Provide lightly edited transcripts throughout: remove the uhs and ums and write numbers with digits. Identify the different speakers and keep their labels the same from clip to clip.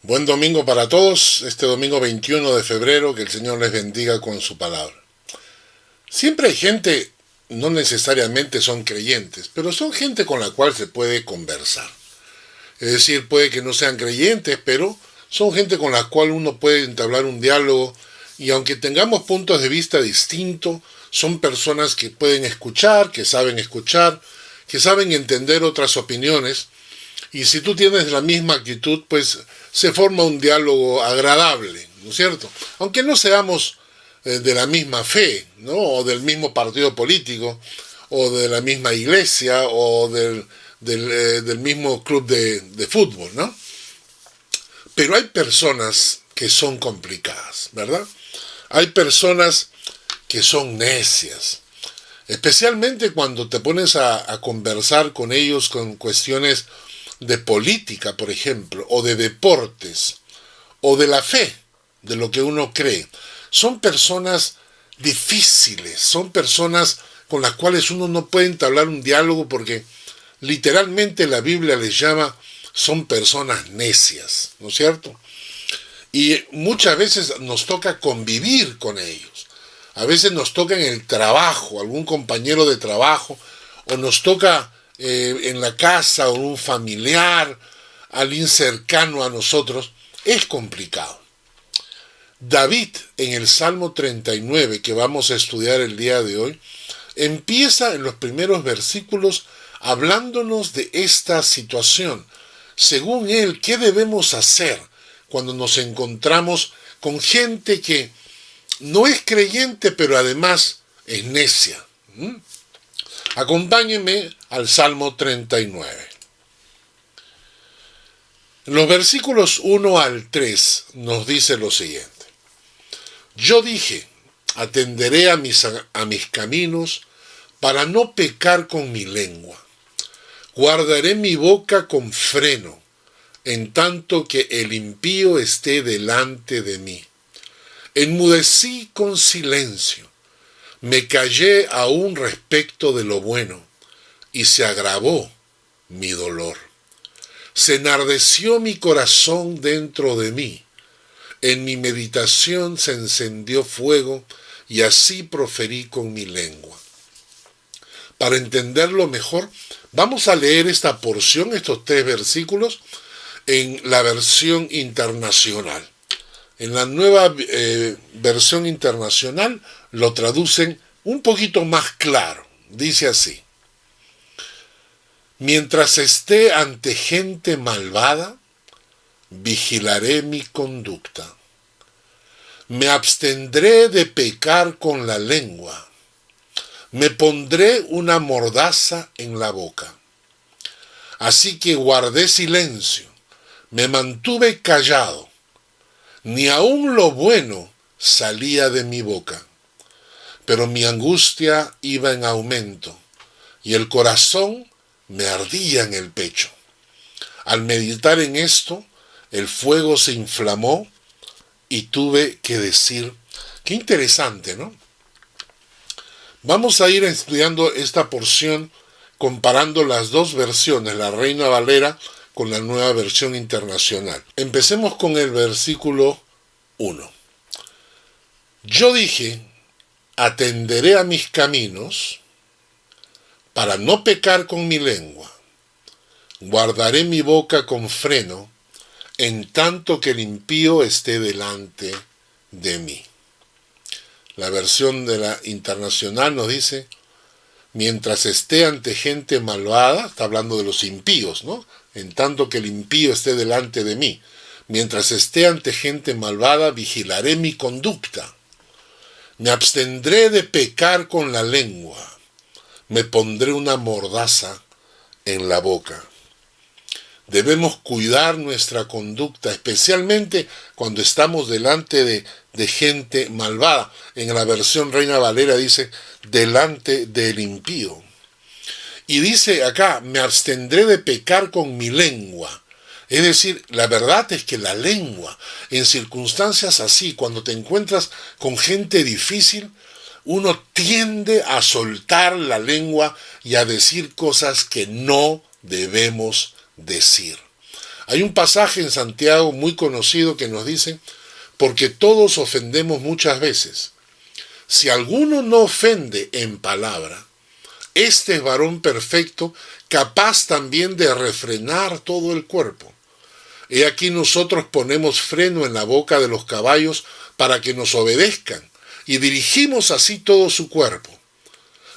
Speaker 1: Buen domingo para todos, este domingo 21 de febrero, que el Señor les bendiga con su palabra. Siempre hay gente, no necesariamente son creyentes, pero son gente con la cual se puede conversar. Es decir, puede que no sean creyentes, pero son gente con la cual uno puede entablar un diálogo y aunque tengamos puntos de vista distintos, son personas que pueden escuchar, que saben entender otras opiniones. Y si tú tienes la misma actitud, pues se forma un diálogo agradable, ¿no es cierto? Aunque no seamos de la misma fe, ¿no? O del mismo partido político, o de la misma iglesia, o del mismo club de fútbol, ¿no? Pero hay personas que son complicadas, ¿verdad? Hay personas que son necias, especialmente cuando te pones a conversar con ellos con cuestiones de política, por ejemplo, o de deportes, o de la fe, de lo que uno cree. Son personas difíciles, son personas con las cuales uno no puede entablar un diálogo porque literalmente la Biblia les llama, son personas necias, ¿no es cierto? Y muchas veces nos toca convivir con ellos. A veces nos toca en el trabajo, algún compañero de trabajo, o nos toca en la casa o un familiar, alguien cercano a nosotros. Es complicado. David, en el Salmo 39, que vamos a estudiar el día de hoy, empieza en los primeros versículos hablándonos de esta situación. Según él, ¿qué debemos hacer cuando nos encontramos con gente que no es creyente, pero además es necia? Acompáñenme al Salmo 39. En los versículos 1 al 3 nos dice lo siguiente. Yo dije, atenderé a mis caminos para no pecar con mi lengua. Guardaré mi boca con freno, en tanto que el impío esté delante de mí. Enmudecí con silencio. Me callé aún respecto de lo bueno, y se agravó mi dolor. Se enardeció mi corazón dentro de mí. En mi meditación se encendió fuego, y así proferí con mi lengua. Para entenderlo mejor, vamos a leer esta porción, estos 3 versículos, en la versión internacional. En la nueva versión internacional lo traducen un poquito más claro. Dice así. Mientras esté ante gente malvada, vigilaré mi conducta. Me abstendré de pecar con la lengua. Me pondré una mordaza en la boca. Así que guardé silencio. Me mantuve callado. Ni aun lo bueno salía de mi boca. Pero mi angustia iba en aumento, y el corazón me ardía en el pecho. Al meditar en esto, el fuego se inflamó, y tuve que decir, qué interesante, ¿no? Vamos a ir estudiando esta porción comparando las dos versiones, la Reina Valera con la nueva versión internacional. Empecemos con el versículo 1. Yo dije, atenderé a mis caminos para no pecar con mi lengua. Guardaré mi boca con freno, en tanto que el impío esté delante de mí. La versión de la internacional nos dice, mientras esté ante gente malvada, está hablando de los impíos, ¿no? En tanto que el impío esté delante de mí. Mientras esté ante gente malvada, vigilaré mi conducta. Me abstendré de pecar con la lengua. Me pondré una mordaza en la boca. Debemos cuidar nuestra conducta, especialmente cuando estamos delante de gente malvada. En la versión Reina Valera dice, delante del impío. Y dice acá, me abstendré de pecar con mi lengua. Es decir, la verdad es que la lengua, en circunstancias así, cuando te encuentras con gente difícil, uno tiende a soltar la lengua y a decir cosas que no debemos decir. Hay un pasaje en Santiago muy conocido que nos dice, porque todos ofendemos muchas veces. Si alguno no ofende en palabra, este es varón perfecto, capaz también de refrenar todo el cuerpo. He aquí nosotros ponemos freno en la boca de los caballos para que nos obedezcan, y dirigimos así todo su cuerpo.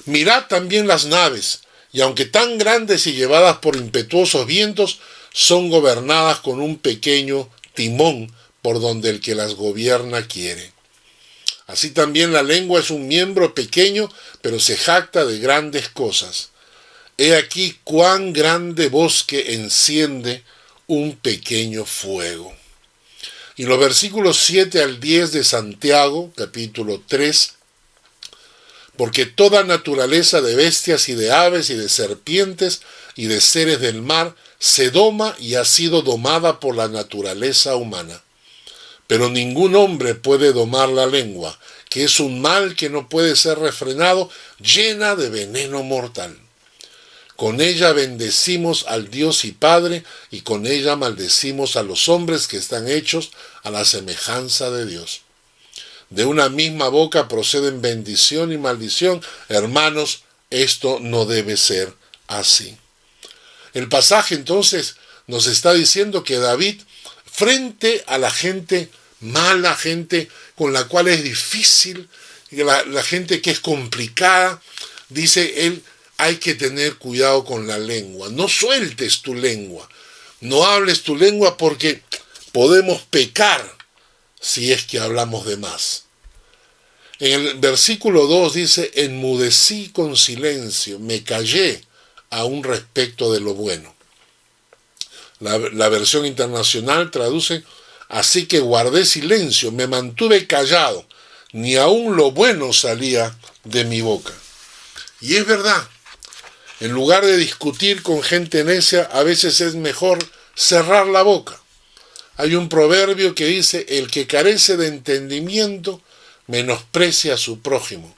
Speaker 1: Mirad también las naves, y aunque tan grandes y llevadas por impetuosos vientos, son gobernadas con un pequeño timón por donde el que las gobierna quiere. Así también la lengua es un miembro pequeño, pero se jacta de grandes cosas. He aquí cuán grande bosque enciende un pequeño fuego. Y los versículos 7 al 10 de Santiago, capítulo 3, porque toda naturaleza de bestias y de aves y de serpientes y de seres del mar se doma y ha sido domada por la naturaleza humana. Pero ningún hombre puede domar la lengua, que es un mal que no puede ser refrenado, llena de veneno mortal. Con ella bendecimos al Dios y Padre, y con ella maldecimos a los hombres que están hechos a la semejanza de Dios. De una misma boca proceden bendición y maldición. Hermanos, esto no debe ser así. El pasaje entonces nos está diciendo que David, frente a la gente mala, gente con la cual es difícil, la gente que es complicada, dice él, hay que tener cuidado con la lengua. No sueltes tu lengua, no hables tu lengua porque podemos pecar si es que hablamos de más. En el versículo 2 dice, enmudecí con silencio, me callé aún respecto de lo bueno. La versión internacional traduce, así que guardé silencio, me mantuve callado, ni aún lo bueno salía de mi boca. Y es verdad, en lugar de discutir con gente necia, a veces es mejor cerrar la boca. Hay un proverbio que dice, el que carece de entendimiento menosprecia a su prójimo,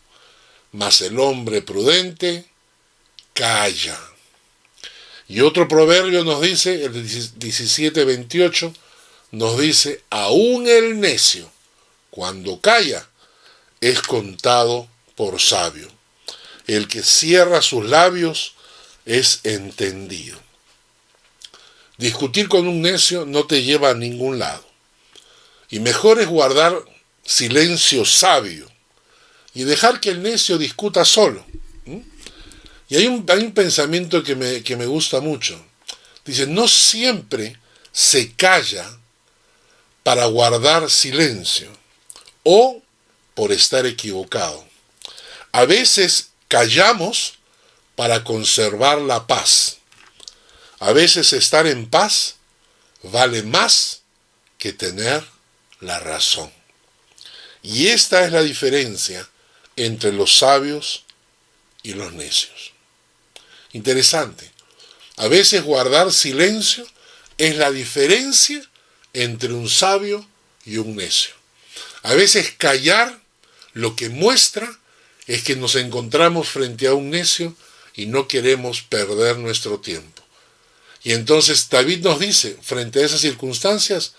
Speaker 1: mas el hombre prudente calla. Y otro proverbio nos dice, el 17:28, nos dice, aún el necio, cuando calla, es contado por sabio. El que cierra sus labios es entendido. Discutir con un necio no te lleva a ningún lado. Y mejor es guardar silencio sabio y dejar que el necio discuta solo. Y hay un pensamiento que me gusta mucho. Dice, no siempre se calla para guardar silencio o por estar equivocado. A veces callamos para conservar la paz. A veces estar en paz vale más que tener la razón. Y esta es la diferencia entre los sabios y los necios. Interesante. A veces guardar silencio es la diferencia entre un sabio y un necio. A veces callar lo que muestra es que nos encontramos frente a un necio y no queremos perder nuestro tiempo. Y entonces David nos dice, frente a esas circunstancias,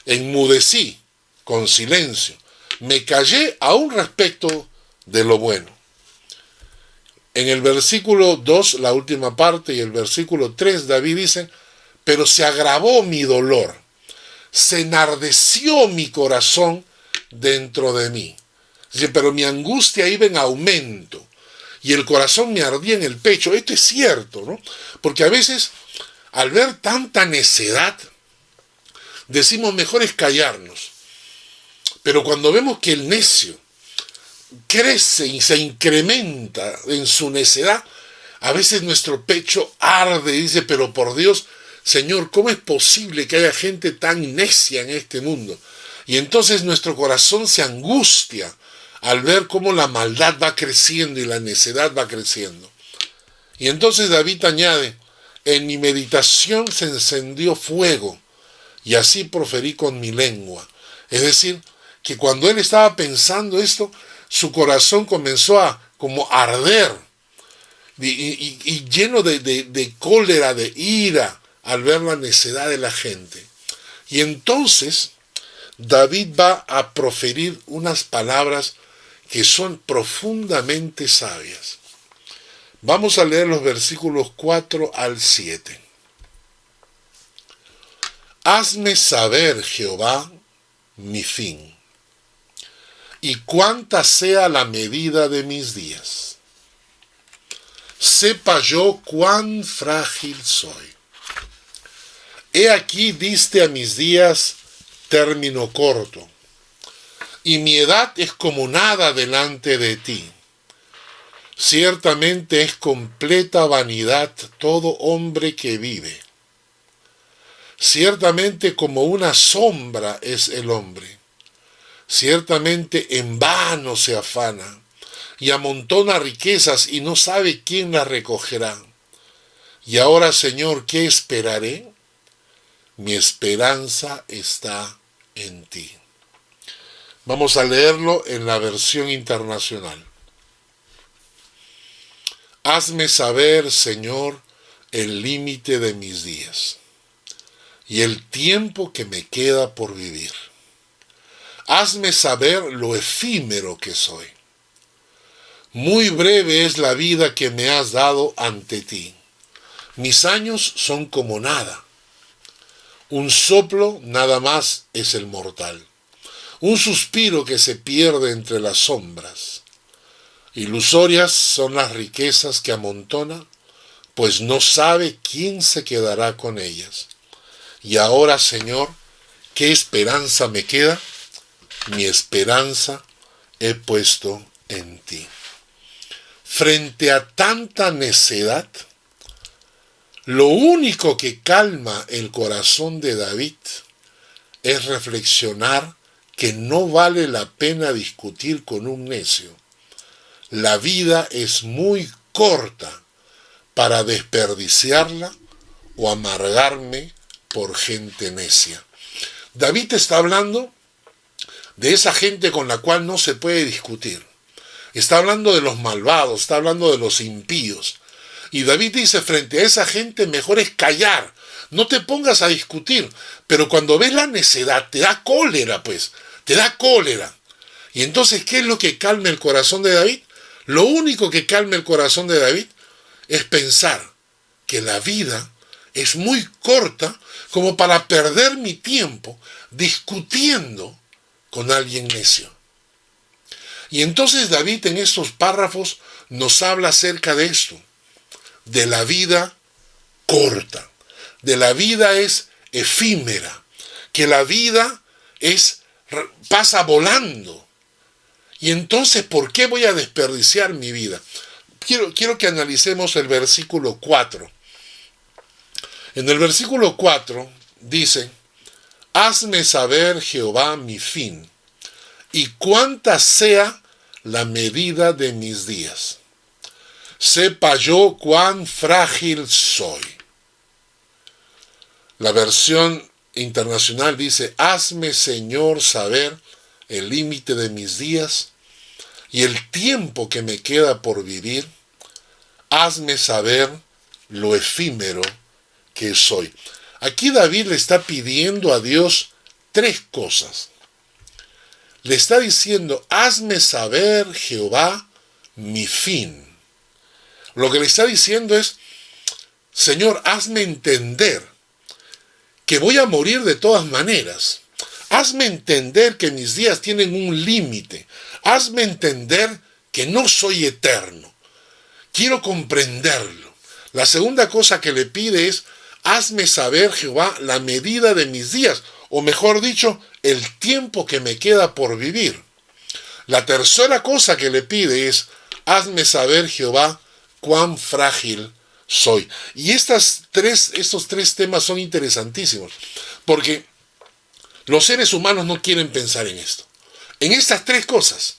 Speaker 1: enmudecí con silencio, me callé aún respecto de lo bueno. En el versículo 2, la última parte, y el versículo 3, David dice, pero se agravó mi dolor, se enardeció mi corazón dentro de mí. Dice, pero mi angustia iba en aumento y el corazón me ardía en el pecho. Esto es cierto, ¿no? Porque a veces, al ver tanta necedad, decimos mejor es callarnos. Pero cuando vemos que el necio crece y se incrementa en su necedad, a veces nuestro pecho arde y dice, pero por Dios, Señor, ¿cómo es posible que haya gente tan necia en este mundo? Y entonces nuestro corazón se angustia al ver cómo la maldad va creciendo y la necedad va creciendo. Y entonces David añade, en mi meditación se encendió fuego, y así proferí con mi lengua. Es decir, que cuando él estaba pensando esto, su corazón comenzó a como arder, y lleno de cólera, de ira, al ver la necedad de la gente. Y entonces David va a proferir unas palabras que son profundamente sabias. Vamos a leer los versículos 4 al 7. Hazme saber, Jehová, mi fin, y cuánta sea la medida de mis días. Sepa yo cuán frágil soy. He aquí diste a mis días término corto, y mi edad es como nada delante de ti. Ciertamente es completa vanidad todo hombre que vive. Ciertamente como una sombra es el hombre. Ciertamente en vano se afana, y amontona riquezas y no sabe quién las recogerá. Y ahora, Señor, ¿qué esperaré? Mi esperanza está en ti. Vamos a leerlo en la versión internacional. Hazme saber, Señor, el límite de mis días y el tiempo que me queda por vivir. Hazme saber lo efímero que soy. Muy breve es la vida que me has dado ante ti. Mis años son como nada. Un soplo nada más es el mortal. Un suspiro que se pierde entre las sombras. Ilusorias son las riquezas que amontona, pues no sabe quién se quedará con ellas. Y ahora, Señor, ¿qué esperanza me queda? Mi esperanza he puesto en ti. Frente a tanta necedad, lo único que calma el corazón de David es reflexionar que no vale la pena discutir con un necio. La vida es muy corta para desperdiciarla o amargarme por gente necia. David está hablando de esa gente con la cual no se puede discutir. Está hablando de los malvados, está hablando de los impíos. Y David dice, frente a esa gente mejor es callar. No te pongas a discutir. Pero cuando ves la necedad, te da cólera, pues. Te da cólera. Y entonces, ¿qué es lo que calma el corazón de David? Lo único que calma el corazón de David es pensar que la vida es muy corta como para perder mi tiempo discutiendo con alguien necio. Y entonces David en estos párrafos nos habla acerca de esto, de la vida corta, de la vida es efímera, que la vida pasa volando. Y entonces, ¿por qué voy a desperdiciar mi vida? Quiero que analicemos el versículo 4. En el versículo 4 dice, hazme saber, Jehová, mi fin, y cuánta sea la medida de mis días. Sepa yo cuán frágil soy. La versión internacional dice, hazme, Señor, saber el límite de mis días y el tiempo que me queda por vivir. Hazme saber lo efímero que soy. Aquí David le está pidiendo a Dios tres cosas. Le está diciendo, hazme saber, Jehová, mi fin. Lo que le está diciendo es, Señor, hazme entender que voy a morir de todas maneras. Hazme entender que mis días tienen un límite. Hazme entender que no soy eterno. Quiero comprenderlo. La segunda cosa que le pide es, hazme saber, Jehová, la medida de mis días, o mejor dicho, el tiempo que me queda por vivir. La tercera cosa que le pide es, hazme saber, Jehová, cuán frágil soy. Y estos tres temas son interesantísimos, porque los seres humanos no quieren pensar en esto. En estas tres cosas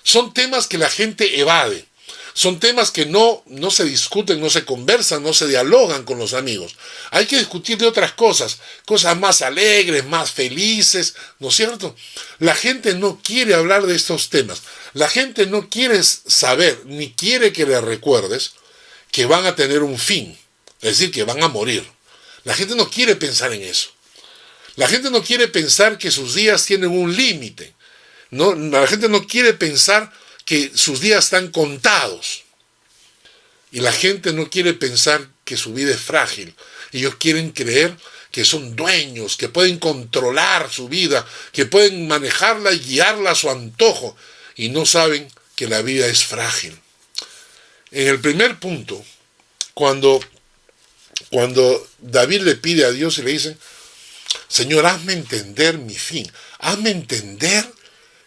Speaker 1: son temas que la gente evade. Son temas que no se discuten, no se conversan, no se dialogan con los amigos. Hay que discutir de otras cosas más alegres, más felices, ¿no es cierto? La gente no quiere hablar de estos temas. La gente no quiere saber, ni quiere que le recuerdes que van a tener un fin, es decir, que van a morir. La gente no quiere pensar en eso. La gente no quiere pensar que sus días tienen un límite. No, la gente no quiere pensar que sus días están contados. Y la gente no quiere pensar que su vida es frágil. Ellos quieren creer que son dueños, que pueden controlar su vida, que pueden manejarla y guiarla a su antojo. Y no saben que la vida es frágil. En el primer punto, cuando David le pide a Dios y le dice, Señor, hazme entender mi fin. Hazme entender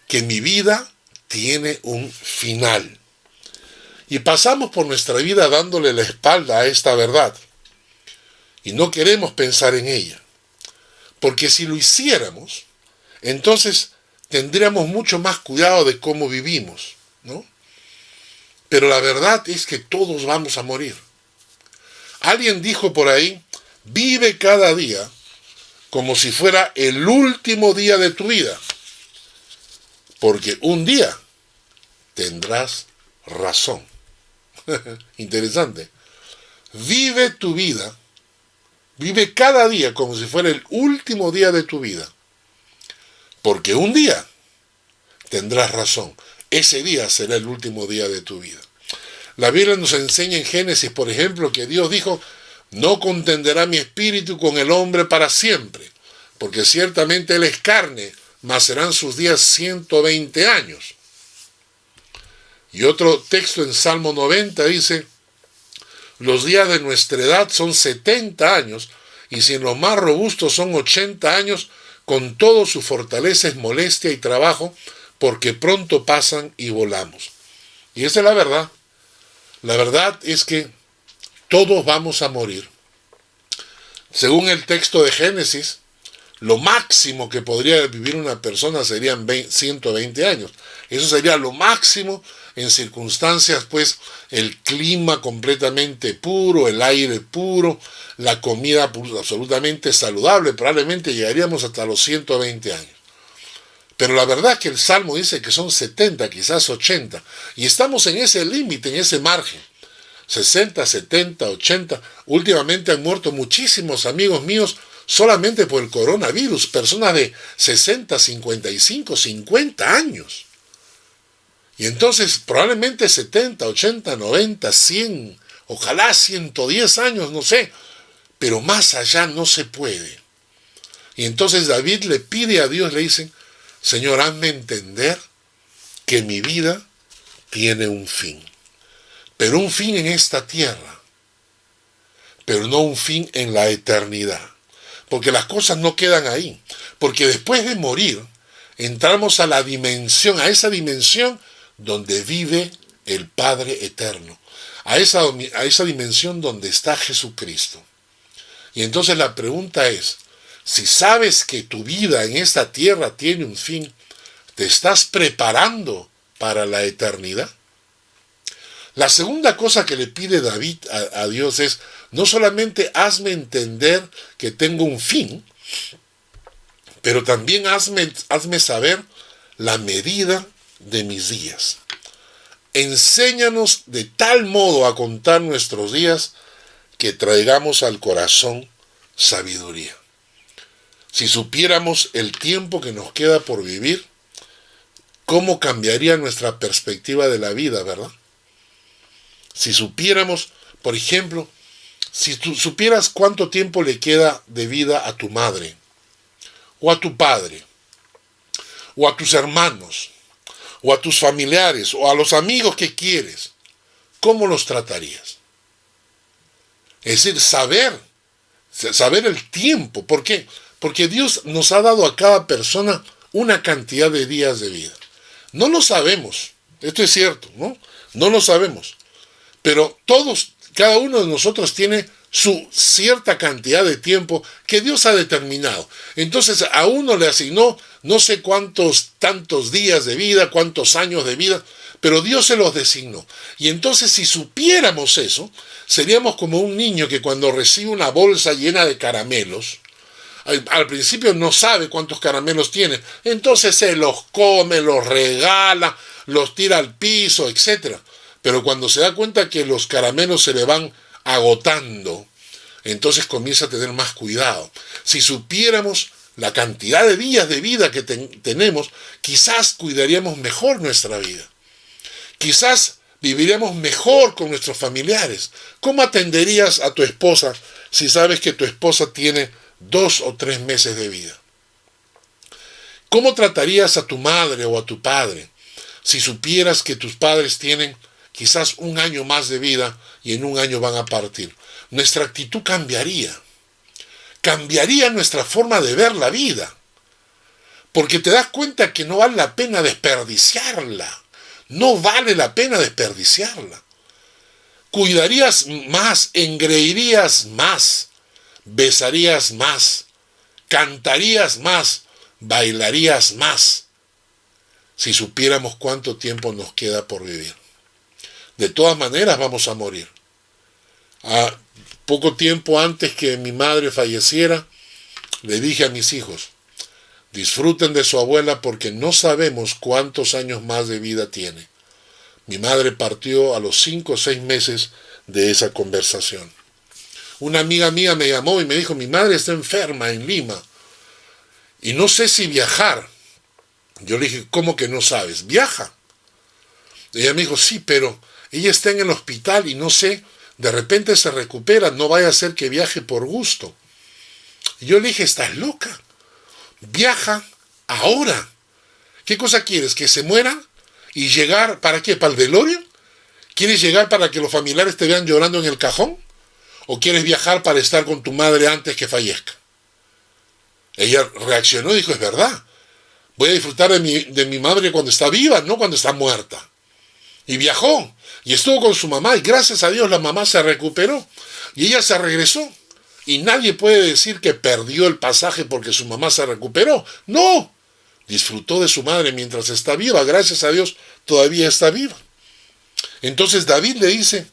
Speaker 1: que mi vida tiene un final. Y pasamos por nuestra vida dándole la espalda a esta verdad. Y no queremos pensar en ella. Porque si lo hiciéramos, entonces tendríamos mucho más cuidado de cómo vivimos, ¿no? Pero la verdad es que todos vamos a morir. Alguien dijo por ahí, vive cada día como si fuera el último día de tu vida. Porque un día tendrás razón. Interesante. Vive tu vida, vive cada día como si fuera el último día de tu vida. Porque un día tendrás razón. Ese día será el último día de tu vida. La Biblia nos enseña en Génesis, por ejemplo, que Dios dijo, no contenderá mi espíritu con el hombre para siempre, porque ciertamente él es carne, mas serán sus días 120 años. Y otro texto en Salmo 90 dice, los días de nuestra edad son 70 años, y si en los más robustos son 80 años, con todo su fortaleza es molestia y trabajo, porque pronto pasan y volamos. Y esa es la verdad. La verdad es que todos vamos a morir. Según el texto de Génesis, lo máximo que podría vivir una persona serían 120 años. Eso sería lo máximo en circunstancias, pues, el clima completamente puro, el aire puro, la comida absolutamente saludable. Probablemente llegaríamos hasta los 120 años. Pero la verdad es que el Salmo dice que son 70, quizás 80. Y estamos en ese límite, en ese margen. 60, 70, 80. Últimamente han muerto muchísimos amigos míos solamente por el coronavirus. Personas de 60, 55, 50 años. Y entonces probablemente 70, 80, 90, 100, ojalá 110 años, no sé. Pero más allá no se puede. Y entonces David le pide a Dios, le dice, Señor, hazme entender que mi vida tiene un fin. Pero un fin en esta tierra. Pero no un fin en la eternidad. Porque las cosas no quedan ahí. Porque después de morir, entramos a la dimensión, a esa dimensión donde vive el Padre eterno. A esa dimensión donde está Jesucristo. Y entonces la pregunta es, si sabes que tu vida en esta tierra tiene un fin, ¿te estás preparando para la eternidad? La segunda cosa que le pide David a Dios es, no solamente hazme entender que tengo un fin, pero también hazme saber la medida de mis días. Enséñanos de tal modo a contar nuestros días que traigamos al corazón sabiduría. Si supiéramos el tiempo que nos queda por vivir, ¿cómo cambiaría nuestra perspectiva de la vida, verdad? Si supiéramos, por ejemplo, si tú supieras cuánto tiempo le queda de vida a tu madre, o a tu padre, o a tus hermanos, o a tus familiares, o a los amigos que quieres, ¿cómo los tratarías? Es decir, saber el tiempo. ¿Por qué? Porque Dios nos ha dado a cada persona una cantidad de días de vida. No lo sabemos, esto es cierto, ¿no? No lo sabemos. Pero cada uno de nosotros tiene su cierta cantidad de tiempo que Dios ha determinado. Entonces a uno le asignó no sé tantos días de vida, cuántos años de vida, pero Dios se los designó. Y entonces si supiéramos eso, seríamos como un niño que cuando recibe una bolsa llena de caramelos, al principio no sabe cuántos caramelos tiene, entonces se los come, los regala, los tira al piso, etc. Pero cuando se da cuenta que los caramelos se le van agotando, entonces comienza a tener más cuidado. Si supiéramos la cantidad de días de vida que tenemos, quizás cuidaríamos mejor nuestra vida. Quizás viviríamos mejor con nuestros familiares. ¿Cómo atenderías a tu esposa si sabes que tu esposa tiene 2 o 3 meses de vida? ¿Cómo tratarías a tu madre o a tu padre si supieras que tus padres tienen quizás 1 año más de vida y en 1 año van a partir? Nuestra actitud cambiaría. Cambiaría nuestra forma de ver la vida. Porque te das cuenta que no vale la pena desperdiciarla. No vale la pena desperdiciarla. Cuidarías más, engreírías más, besarías más, cantarías más, bailarías más, si supiéramos cuánto tiempo nos queda por vivir. De todas maneras vamos a morir. A poco tiempo antes que mi madre falleciera, le dije a mis hijos, disfruten de su abuela porque no sabemos cuántos años más de vida tiene. Mi madre partió a los 5 o 6 meses de esa conversación. Una amiga mía me llamó y me dijo, mi madre está enferma en Lima y no sé si viajar. Yo le dije, ¿cómo que no sabes? Viaja. Ella me dijo, sí, pero ella está en el hospital y no sé, de repente se recupera, no vaya a ser que viaje por gusto. Y yo le dije, ¿estás loca? Viaja ahora. ¿Qué cosa quieres? ¿Que se muera? ¿Y llegar para qué? ¿Para el velorio? ¿Quieres llegar para que los familiares te vean llorando en el cajón? ¿O quieres viajar para estar con tu madre antes que fallezca? Ella reaccionó y dijo, es verdad. Voy a disfrutar de mi madre cuando está viva, no cuando está muerta. Y viajó. Y estuvo con su mamá. Y gracias a Dios la mamá se recuperó. Y ella se regresó. Y nadie puede decir que perdió el pasaje porque su mamá se recuperó. No. Disfrutó de su madre mientras está viva. Gracias a Dios todavía está viva. Entonces David le dice,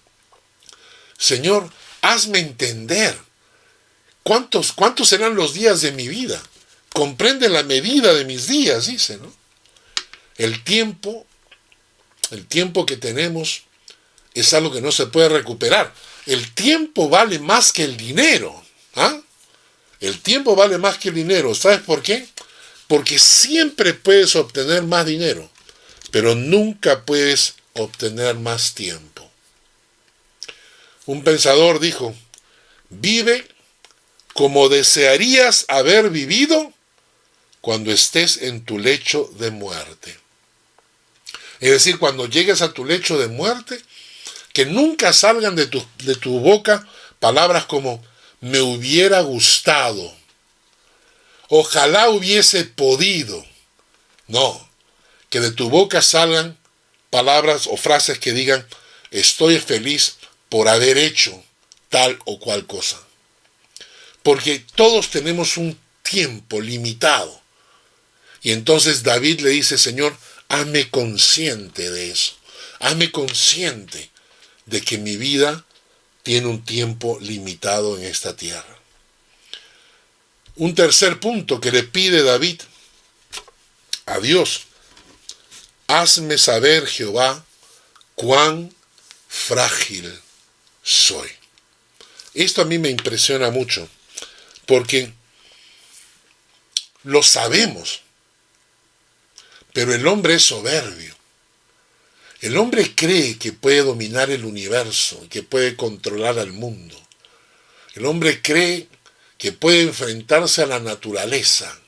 Speaker 1: Señor, hazme entender. ¿Cuántos serán los días de mi vida? Comprende la medida de mis días, dice, ¿no? El tiempo que tenemos es algo que no se puede recuperar. El tiempo vale más que el dinero. ¿Ah? El tiempo vale más que el dinero. ¿Sabes por qué? Porque siempre puedes obtener más dinero, pero nunca puedes obtener más tiempo. Un pensador dijo, vive como desearías haber vivido cuando estés en tu lecho de muerte. Es decir, cuando llegues a tu lecho de muerte, que nunca salgan de tu boca palabras como me hubiera gustado, ojalá hubiese podido. No, que de tu boca salgan palabras o frases que digan estoy feliz por haber hecho tal o cual cosa. Porque todos tenemos un tiempo limitado. Y entonces David le dice, Señor, hazme consciente de eso. Hazme consciente de que mi vida tiene un tiempo limitado en esta tierra. Un tercer punto que le pide David a Dios. Hazme saber, Jehová, cuán frágil soy. Esto a mí me impresiona mucho, porque lo sabemos, pero el hombre es soberbio. El hombre cree que puede dominar el universo, que puede controlar al mundo. El hombre cree que puede enfrentarse a la naturaleza.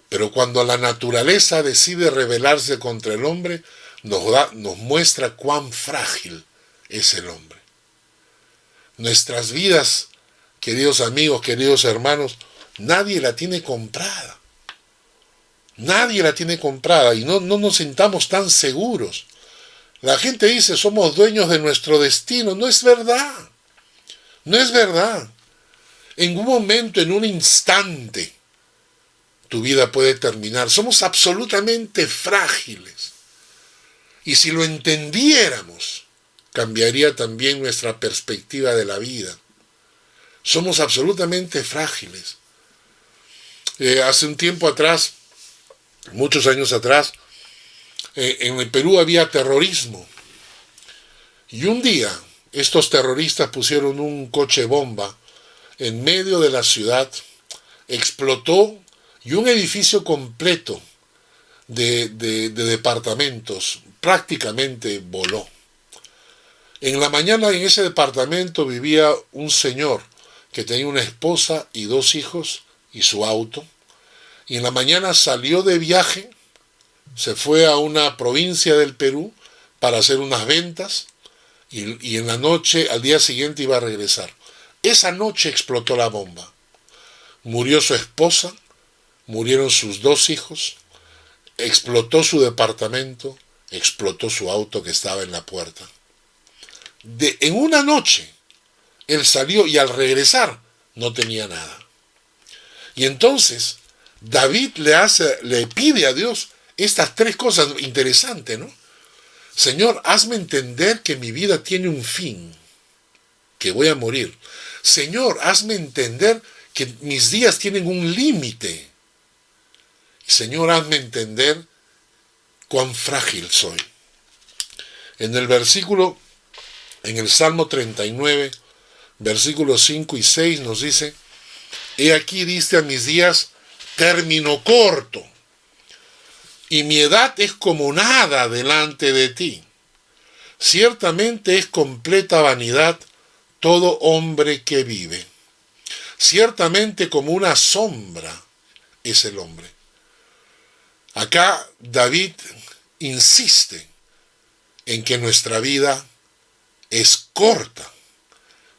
Speaker 1: Pero cuando la naturaleza decide rebelarse contra el hombre, nos muestra cuán frágil es el hombre. Nuestras vidas, queridos amigos, queridos hermanos, nadie la tiene comprada. Nadie la tiene comprada y no nos sintamos tan seguros. La gente dice, somos dueños de nuestro destino. No es verdad. No es verdad. En un momento, en un instante, tu vida puede terminar. Somos absolutamente frágiles. Y si lo entendiéramos, cambiaría también nuestra perspectiva de la vida. Somos absolutamente frágiles. Hace un tiempo atrás, muchos años atrás, en el Perú había terrorismo. Y un día, estos terroristas pusieron un coche bomba en medio de la ciudad, explotó y un edificio completo de departamentos prácticamente voló. En la mañana en ese departamento vivía un señor que tenía una esposa y 2 hijos y su auto. Y en la mañana salió de viaje, se fue a una provincia del Perú para hacer unas ventas y en la noche, al día siguiente, iba a regresar. Esa noche explotó la bomba. Murió su esposa, murieron sus 2 hijos, explotó su departamento, explotó su auto que estaba en la puerta. En una noche, él salió y al regresar no tenía nada. Y entonces David le pide a Dios estas 3 cosas interesantes, ¿no? Señor, hazme entender que mi vida tiene un fin, que voy a morir. Señor, hazme entender que mis días tienen un límite. Señor, hazme entender cuán frágil soy. En el Salmo 39, versículos 5 y 6 nos dice: He aquí diste a mis días término corto, y mi edad es como nada delante de ti. Ciertamente es completa vanidad todo hombre que vive. Ciertamente como una sombra es el hombre. Acá David insiste en que nuestra vida es corta.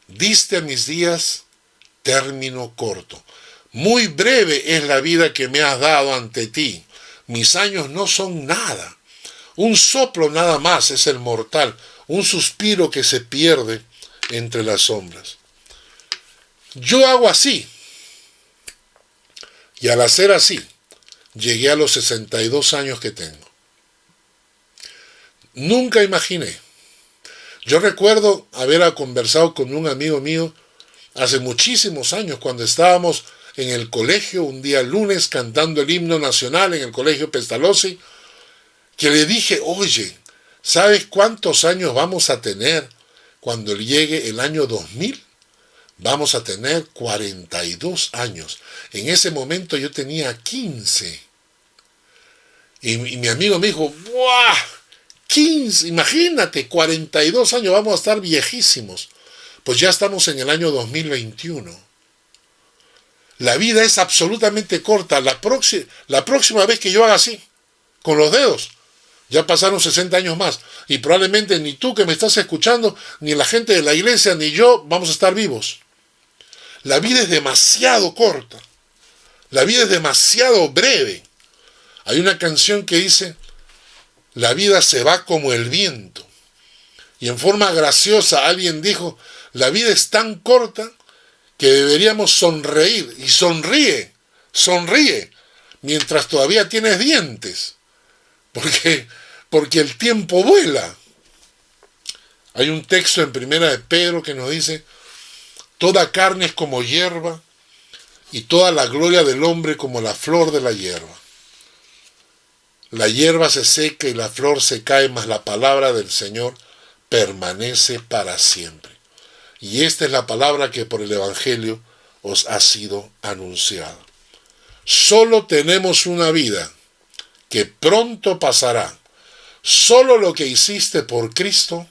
Speaker 1: Diste a mis días término corto. Muy breve es la vida que me has dado ante ti. Mis años no son nada. Un soplo nada más es el mortal, un suspiro que se pierde entre las sombras. Yo hago así. Y al hacer así, llegué a los 62 años que tengo. Nunca imaginé. Yo recuerdo haber conversado con un amigo mío hace muchísimos años, cuando estábamos en el colegio, un día lunes, cantando el himno nacional en el colegio Pestalozzi, que le dije: oye, ¿sabes cuántos años vamos a tener cuando llegue el año 2000? Vamos a tener 42 años. En ese momento yo tenía 15. Y mi amigo me dijo: ¡buah! 15, imagínate, 42 años, vamos a estar viejísimos. Pues ya estamos en el año 2021. La vida es absolutamente corta. La próxima vez que yo haga así, con los dedos, ya pasaron 60 años más. Y probablemente ni tú que me estás escuchando, ni la gente de la iglesia, ni yo vamos a estar vivos. La vida es demasiado corta. La vida es demasiado breve. Hay una canción que dice: la vida se va como el viento. Y en forma graciosa alguien dijo: la vida es tan corta que deberíamos sonreír. Y sonríe, mientras todavía tienes dientes. Porque el tiempo vuela. Hay un texto en Primera de Pedro que nos dice: toda carne es como hierba, y toda la gloria del hombre como la flor de la hierba. La hierba se seca y la flor se cae, mas la palabra del Señor permanece para siempre. Y esta es la palabra que por el Evangelio os ha sido anunciada. Solo tenemos una vida que pronto pasará. Solo lo que hiciste por Cristo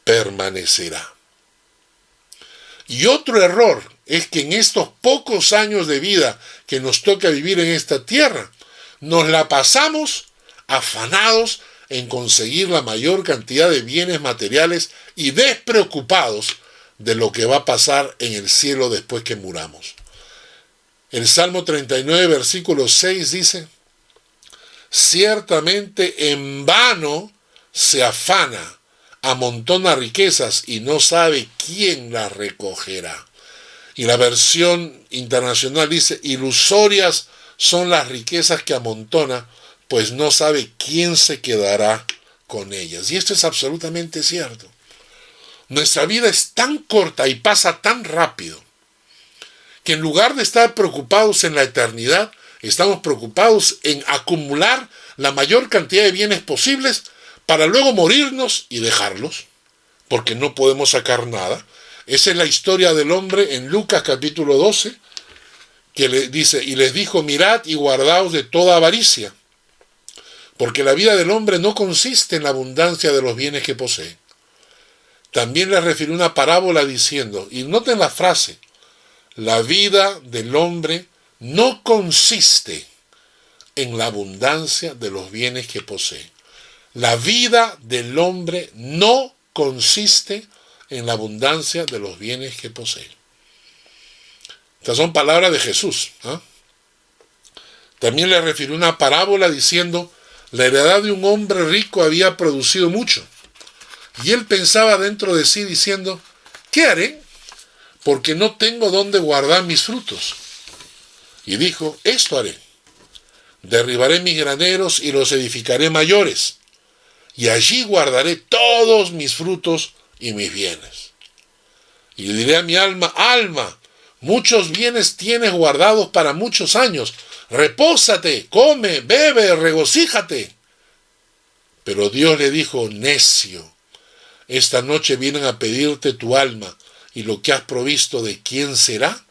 Speaker 1: permanecerá. Y otro error es que en estos pocos años de vida que nos toca vivir en esta tierra, nos la pasamos afanados en conseguir la mayor cantidad de bienes materiales y despreocupados de lo que va a pasar en el cielo después que muramos. El Salmo 39, versículo 6 dice: ciertamente en vano se afana, amontona riquezas y no sabe quién las recogerá. Y la versión internacional dice: ilusorias son las riquezas que amontona, pues no sabe quién se quedará con ellas. Y esto es absolutamente cierto. Nuestra vida es tan corta y pasa tan rápido que en lugar de estar preocupados en la eternidad, estamos preocupados en acumular la mayor cantidad de bienes posibles para luego morirnos y dejarlos. porque no podemos sacar nada. Esa es la historia del hombre en Lucas capítulo 12, que le dice, y les dijo, mirad y guardaos de toda avaricia, porque la vida del hombre no consiste en la abundancia de los bienes que posee. También les refirió una parábola diciendo, y noten la frase, la vida del hombre no consiste en la abundancia de los bienes que posee. La vida del hombre no consiste en la abundancia de los bienes que posee. Estas son palabras de Jesús. También le refirió una parábola diciendo, la heredad de un hombre rico había producido mucho. Y él pensaba dentro de sí diciendo, ¿qué haré? Porque no tengo dónde guardar mis frutos. Y dijo, esto haré. Derribaré mis graneros y los edificaré mayores. Y allí guardaré todos mis frutos y mis bienes. Y diré a mi alma, alma, muchos bienes tienes guardados para muchos años. Repósate, come, bebe, regocíjate. Pero Dios le dijo, necio, esta noche vienen a pedirte tu alma, y lo que has provisto, ¿de quién será?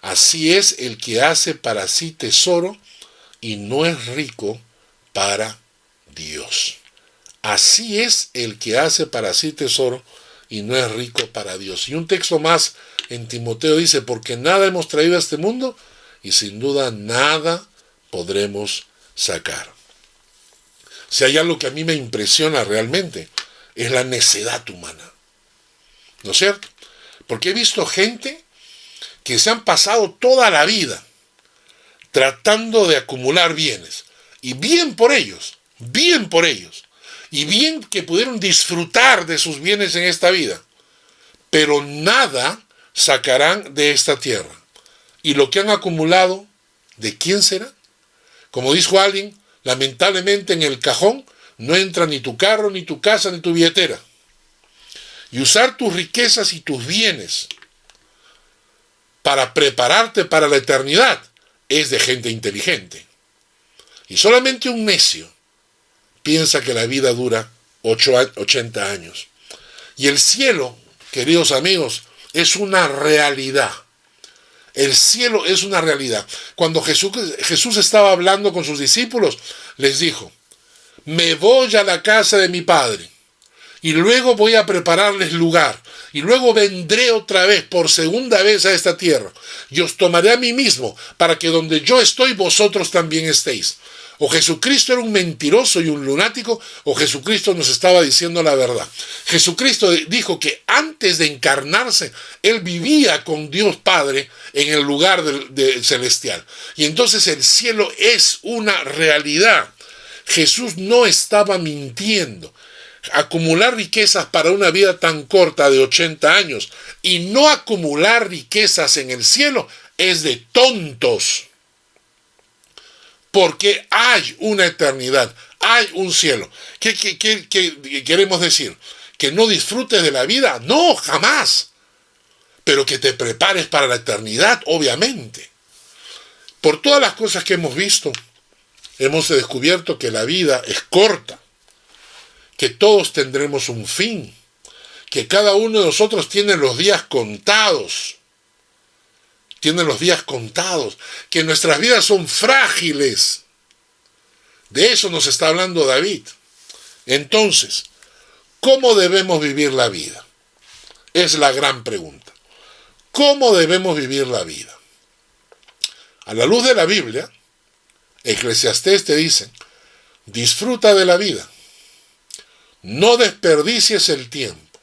Speaker 1: Así es el que hace para sí tesoro y no es rico para Dios. Así es el que hace para sí tesoro y no es rico para Dios. Y un texto más en Timoteo dice, porque nada hemos traído a este mundo y sin duda nada podremos sacar. Si hay algo que a mí me impresiona realmente, es la necedad humana. ¿No es cierto? Porque he visto gente que se han pasado toda la vida tratando de acumular bienes. Y bien por ellos. Y bien que pudieron disfrutar de sus bienes en esta vida. Pero nada sacarán de esta tierra. Y lo que han acumulado, ¿de quién será? Como dijo alguien, lamentablemente en el cajón no entra ni tu carro, ni tu casa, ni tu billetera. Y usar tus riquezas y tus bienes para prepararte para la eternidad es de gente inteligente. Y solamente un necio piensa que la vida dura 80 años. Y el cielo, queridos amigos, es una realidad. El cielo es una realidad. Cuando Jesús estaba hablando con sus discípulos, les dijo, me voy a la casa de mi Padre y luego voy a prepararles lugar y luego vendré otra vez por segunda vez a esta tierra y os tomaré a mí mismo para que donde yo estoy vosotros también estéis. O Jesucristo era un mentiroso y un lunático, o Jesucristo nos estaba diciendo la verdad. Jesucristo dijo que antes de encarnarse, Él vivía con Dios Padre en el lugar celestial. Y entonces el cielo es una realidad. Jesús no estaba mintiendo. Acumular riquezas para una vida tan corta de 80 años y no acumular riquezas en el cielo es de tontos. Porque hay una eternidad, hay un cielo. ¿Qué queremos decir? ¿Que no disfrutes de la vida? No, jamás. Pero que te prepares para la eternidad, obviamente. Por todas las cosas que hemos visto, hemos descubierto que la vida es corta, que todos tendremos un fin, que cada uno de nosotros tiene los días contados. Que nuestras vidas son frágiles. De eso nos está hablando David. Entonces, ¿cómo debemos vivir la vida? Es la gran pregunta. ¿Cómo debemos vivir la vida? A la luz de la Biblia, Eclesiastés te dice, disfruta de la vida. No desperdicies el tiempo.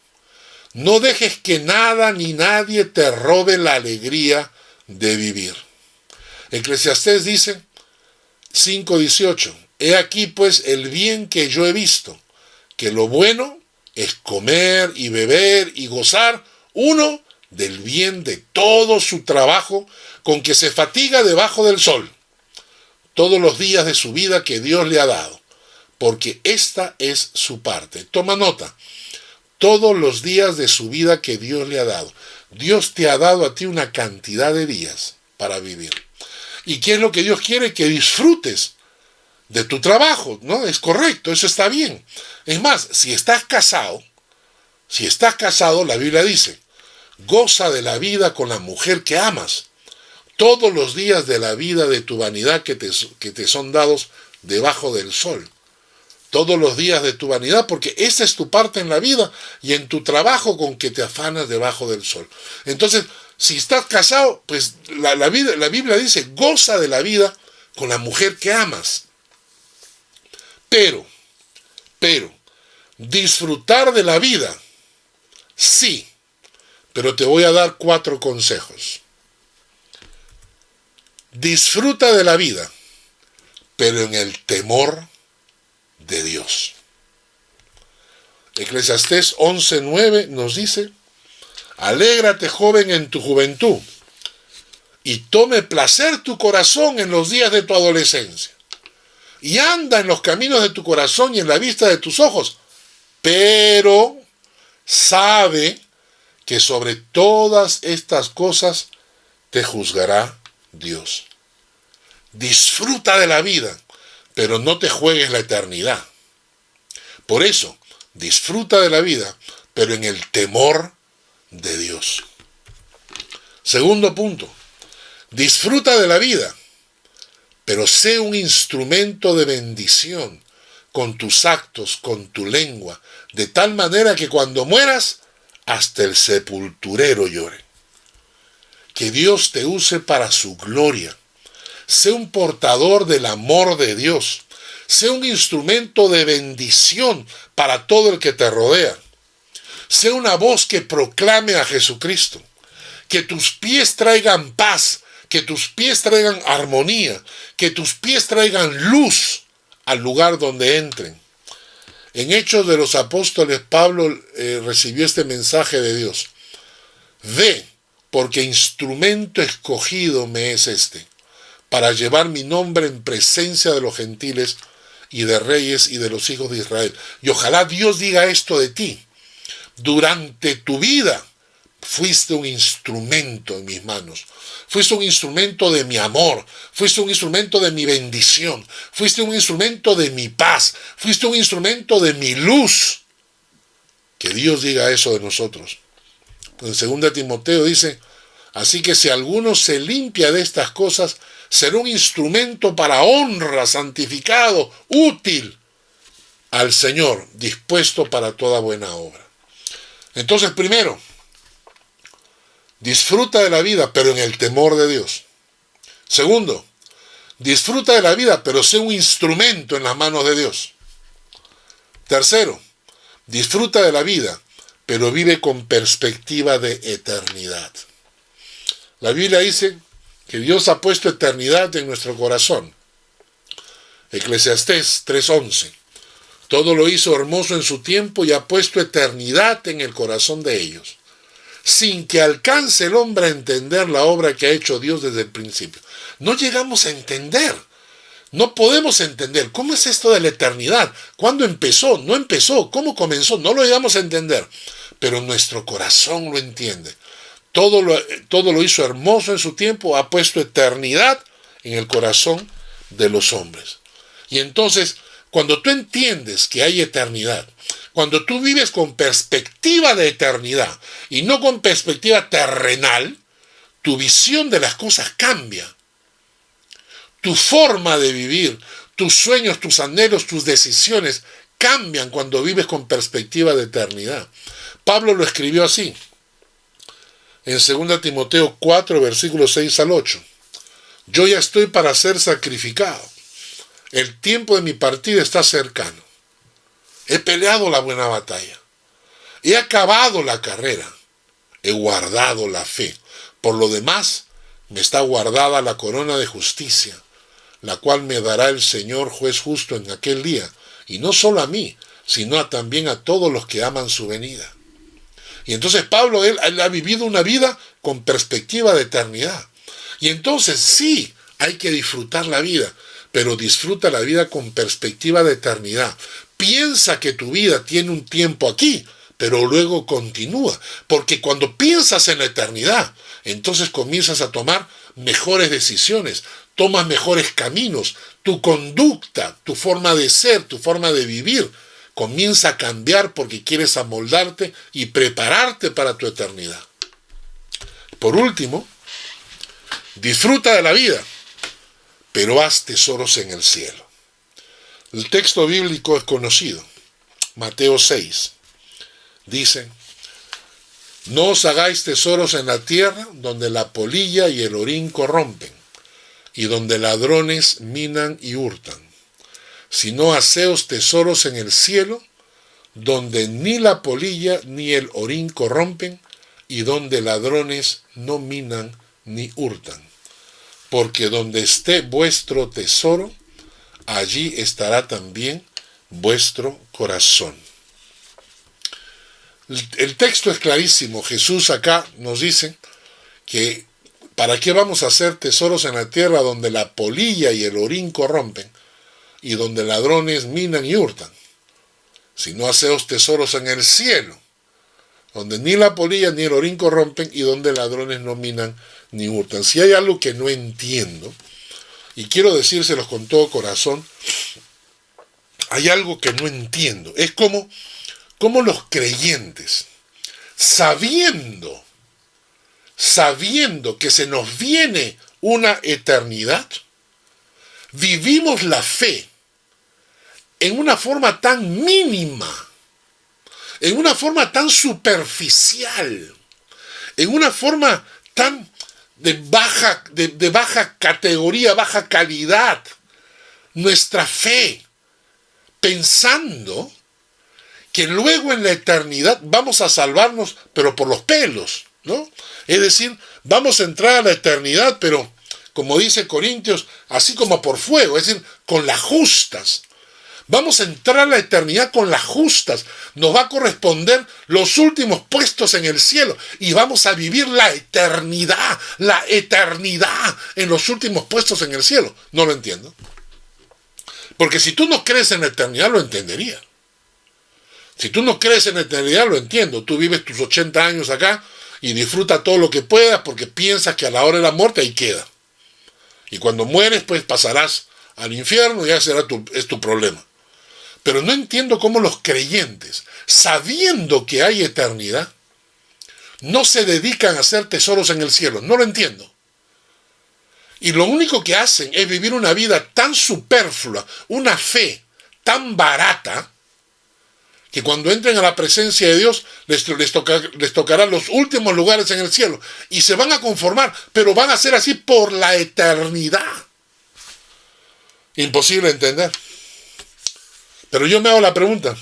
Speaker 1: No dejes que nada ni nadie te robe la alegría de vivir. Eclesiastés dice 5:18, he aquí pues el bien que yo he visto, que lo bueno es comer y beber y gozar uno del bien de todo su trabajo con que se fatiga debajo del sol, todos los días de su vida que Dios le ha dado, porque esta es su parte. Toma nota, todos los días de su vida que Dios le ha dado. Dios te ha dado a ti una cantidad de días para vivir. ¿Y qué es lo que Dios quiere? Que disfrutes de tu trabajo, ¿no? Es correcto, eso está bien. Es más, si estás casado, Si estás casado, la Biblia dice, goza de la vida con la mujer que amas, todos los días de la vida de tu vanidad que te son dados debajo del sol. Todos los días de tu vanidad, porque esa es tu parte en la vida y en tu trabajo con que te afanas debajo del sol. Entonces, si estás casado, pues la Biblia dice, goza de la vida con la mujer que amas. Pero, disfrutar de la vida, sí, pero te voy a dar 4 consejos. Disfruta de la vida, pero en el temor de Dios. Eclesiastés 11:9 nos dice, alégrate, joven, en tu juventud, y tome placer tu corazón en los días de tu adolescencia, y anda en los caminos de tu corazón y en la vista de tus ojos, pero sabe que sobre todas estas cosas te juzgará Dios. Disfruta de la vida, pero no te juegues la eternidad. Por eso, disfruta de la vida, pero en el temor de Dios. Segundo punto, disfruta de la vida, pero sé un instrumento de bendición con tus actos, con tu lengua, de tal manera que cuando mueras, hasta el sepulturero llore. Que Dios te use para su gloria. Sé un portador del amor de Dios. Sé un instrumento de bendición para todo el que te rodea. Sé una voz que proclame a Jesucristo. Que tus pies traigan paz, que tus pies traigan armonía, que tus pies traigan luz al lugar donde entren. En Hechos de los Apóstoles, Pablo recibió este mensaje de Dios. Ve, porque instrumento escogido me es este, para llevar mi nombre en presencia de los gentiles y de reyes y de los hijos de Israel. Y ojalá Dios diga esto de ti. Durante tu vida fuiste un instrumento en mis manos. Fuiste un instrumento de mi amor. Fuiste un instrumento de mi bendición. Fuiste un instrumento de mi paz. Fuiste un instrumento de mi luz. Que Dios diga eso de nosotros. En 2 Timoteo dice, así que si alguno se limpia de estas cosas, será un instrumento para honra, santificado, útil al Señor, dispuesto para toda buena obra. Entonces, primero, disfruta de la vida, pero en el temor de Dios. Segundo, disfruta de la vida, pero sé un instrumento en las manos de Dios. Tercero, disfruta de la vida, pero vive con perspectiva de eternidad. La Biblia dice que Dios ha puesto eternidad en nuestro corazón. Eclesiastés 3:11. Todo lo hizo hermoso en su tiempo y ha puesto eternidad en el corazón de ellos, sin que alcance el hombre a entender la obra que ha hecho Dios desde el principio. No llegamos a entender. No podemos entender cómo es esto de la eternidad. ¿Cuándo empezó? ¿No empezó? ¿Cómo comenzó? No lo llegamos a entender. Pero nuestro corazón lo entiende. Todo lo hizo hermoso en su tiempo, ha puesto eternidad en el corazón de los hombres. Y entonces, cuando tú entiendes que hay eternidad, cuando tú vives con perspectiva de eternidad y no con perspectiva terrenal, tu visión de las cosas cambia. Tu forma de vivir, tus sueños, tus anhelos, tus decisiones cambian cuando vives con perspectiva de eternidad. Pablo lo escribió así, en 2 Timoteo 4, versículos 6 al 8. Yo ya estoy para ser sacrificado. El tiempo de mi partida está cercano. He peleado la buena batalla. He acabado la carrera. He guardado la fe. Por lo demás, me está guardada la corona de justicia, la cual me dará el Señor juez justo en aquel día, y no solo a mí, sino también a todos los que aman su venida. Y entonces Pablo, él ha vivido una vida con perspectiva de eternidad. Y entonces sí, hay que disfrutar la vida, pero disfruta la vida con perspectiva de eternidad. Piensa que tu vida tiene un tiempo aquí, pero luego continúa. Porque cuando piensas en la eternidad, entonces comienzas a tomar mejores decisiones, tomas mejores caminos, tu conducta, tu forma de ser, tu forma de vivir, comienza a cambiar porque quieres amoldarte y prepararte para tu eternidad. Por último, disfruta de la vida, pero haz tesoros en el cielo. El texto bíblico es conocido. Mateo 6 dice: no os hagáis tesoros en la tierra, donde la polilla y el orín corrompen, y donde ladrones minan y hurtan, sino haceos tesoros en el cielo, donde ni la polilla ni el orín corrompen, y donde ladrones no minan ni hurtan. Porque donde esté vuestro tesoro, allí estará también vuestro corazón. El texto es clarísimo. Jesús acá nos dice que ¿para qué vamos a hacer tesoros en la tierra donde la polilla y el orín corrompen y donde ladrones minan y hurtan? Si no, haceos tesoros en el cielo, donde ni la polilla ni el orín corrompen y donde ladrones no minan ni hurtan. Si hay algo que no entiendo, y quiero decírselos con todo corazón, hay algo que no entiendo. Es como los creyentes, sabiendo que se nos viene una eternidad, vivimos la fe en una forma tan mínima, en una forma tan superficial, en una forma tan de baja categoría, baja calidad, nuestra fe, pensando que luego en la eternidad vamos a salvarnos, pero por los pelos, ¿no? Es decir, vamos a entrar a la eternidad, pero, como dice Corintios, así como por fuego, es decir, con las justas. Vamos a entrar a la eternidad con las justas. Nos va a corresponder los últimos puestos en el cielo. Y vamos a vivir la eternidad en los últimos puestos en el cielo. No lo entiendo. Porque si tú no crees en la eternidad, lo entendería. Si tú no crees en la eternidad, lo entiendo. Tú vives tus 80 años acá y disfruta todo lo que puedas porque piensas que a la hora de la muerte ahí queda. Y cuando mueres, pues pasarás al infierno y ya es tu problema. Pero no entiendo cómo los creyentes, sabiendo que hay eternidad, no se dedican a hacer tesoros en el cielo. No lo entiendo. Y lo único que hacen es vivir una vida tan superflua, una fe tan barata, que cuando entren a la presencia de Dios les tocarán los últimos lugares en el cielo. Y se van a conformar, pero van a ser así por la eternidad. Imposible entender. Pero yo me hago la pregunta,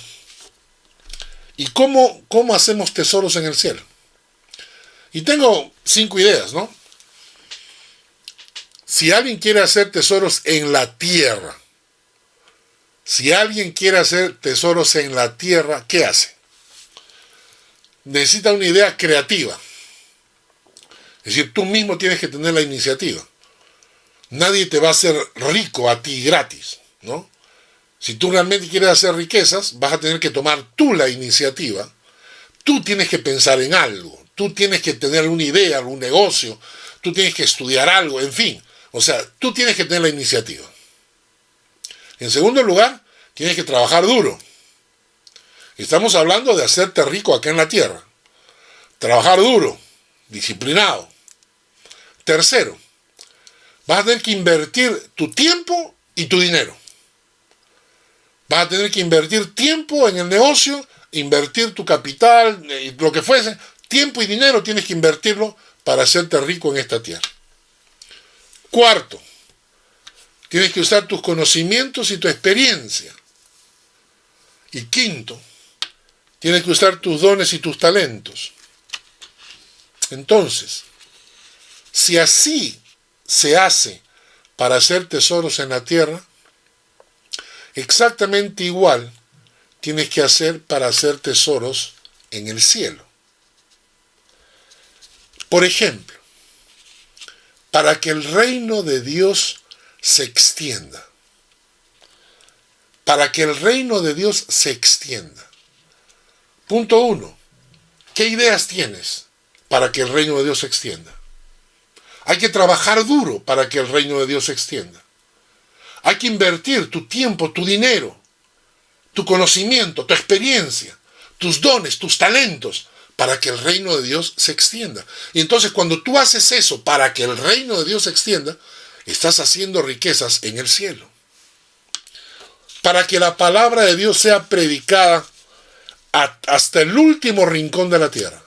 Speaker 1: ¿y cómo hacemos tesoros en el cielo? Y tengo 5 ideas, ¿no? Si alguien quiere hacer tesoros en la tierra, ¿qué hace? Necesita una idea creativa. Es decir, tú mismo tienes que tener la iniciativa. Nadie te va a hacer rico a ti gratis, ¿no? Si tú realmente quieres hacer riquezas, vas a tener que tomar tú la iniciativa. Tú tienes que pensar en algo. Tú tienes que tener una idea, algún negocio. Tú tienes que estudiar algo, en fin. O sea, tú tienes que tener la iniciativa. En segundo lugar, tienes que trabajar duro. Estamos hablando de hacerte rico acá en la tierra. Trabajar duro, disciplinado. Tercero, vas a tener que invertir tu tiempo y tu dinero. Vas a tener que invertir tiempo en el negocio, invertir tu capital, lo que fuese. Tiempo y dinero tienes que invertirlo para hacerte rico en esta tierra. Cuarto, tienes que usar tus conocimientos y tu experiencia. Y quinto, tienes que usar tus dones y tus talentos. Entonces, si así se hace para hacer tesoros en la tierra, exactamente igual tienes que hacer para hacer tesoros en el cielo. Por ejemplo, para que el reino de Dios se extienda. Para que el reino de Dios se extienda. Punto 1. ¿Qué ideas tienes para que el reino de Dios se extienda? Hay que trabajar duro para que el reino de Dios se extienda. Hay que invertir tu tiempo, tu dinero, tu conocimiento, tu experiencia, tus dones, tus talentos, para que el reino de Dios se extienda. Y entonces cuando tú haces eso para que el reino de Dios se extienda, estás haciendo riquezas en el cielo. Para que la palabra de Dios sea predicada hasta el último rincón de la tierra.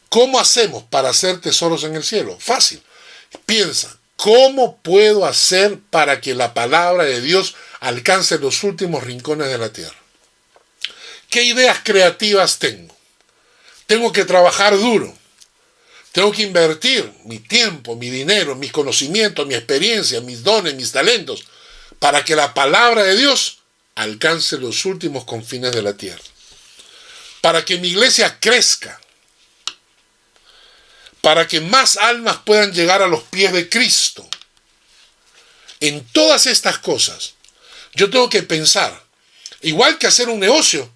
Speaker 1: ¿Cómo hacemos para hacer tesoros en el cielo? Fácil. Piensa, ¿cómo puedo hacer para que la palabra de Dios alcance los últimos rincones de la tierra? ¿Qué ideas creativas tengo? Tengo que trabajar duro. Tengo que invertir mi tiempo, mi dinero, mis conocimientos, mi experiencia, mis dones, mis talentos, para que la palabra de Dios alcance los últimos confines de la tierra. Para que mi iglesia crezca. Para que más almas puedan llegar a los pies de Cristo. En todas estas cosas, yo tengo que pensar, igual que hacer un negocio,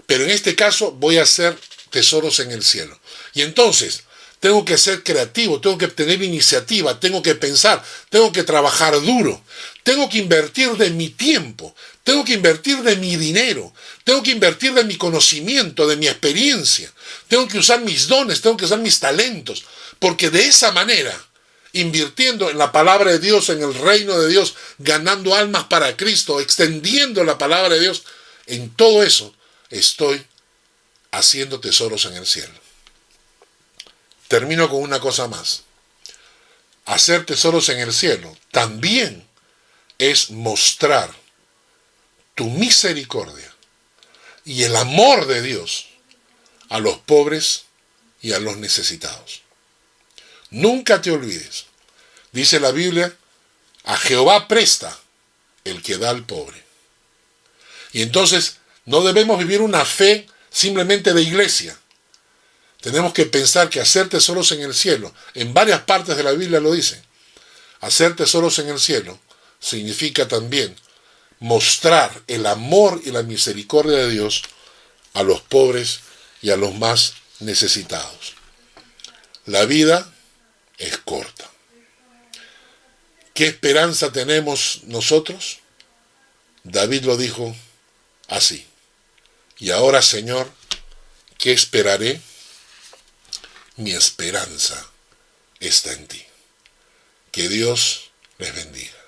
Speaker 1: pero en este caso voy a hacer tesoros en el cielo. Y entonces, tengo que ser creativo, tengo que tener iniciativa, tengo que pensar, tengo que trabajar duro, tengo que invertir de mi tiempo, tengo que invertir de mi dinero, tengo que invertir de mi conocimiento, de mi experiencia, tengo que usar mis dones, tengo que usar mis talentos, porque de esa manera, invirtiendo en la palabra de Dios, en el reino de Dios, ganando almas para Cristo, extendiendo la palabra de Dios, en todo eso estoy haciendo tesoros en el cielo. Termino con una cosa más. Hacer tesoros en el cielo también es mostrar tu misericordia y el amor de Dios a los pobres y a los necesitados. Nunca te olvides, dice la Biblia, a Jehová presta el que da al pobre. Y entonces no debemos vivir una fe simplemente de iglesia. Tenemos que pensar que hacer tesoros en el cielo, en varias partes de la Biblia lo dice, hacer tesoros en el cielo significa también mostrar el amor y la misericordia de Dios a los pobres y a los más necesitados. La vida es corta. ¿Qué esperanza tenemos nosotros? David lo dijo así. Y ahora, Señor, ¿qué esperaré? Mi esperanza está en ti. Que Dios les bendiga.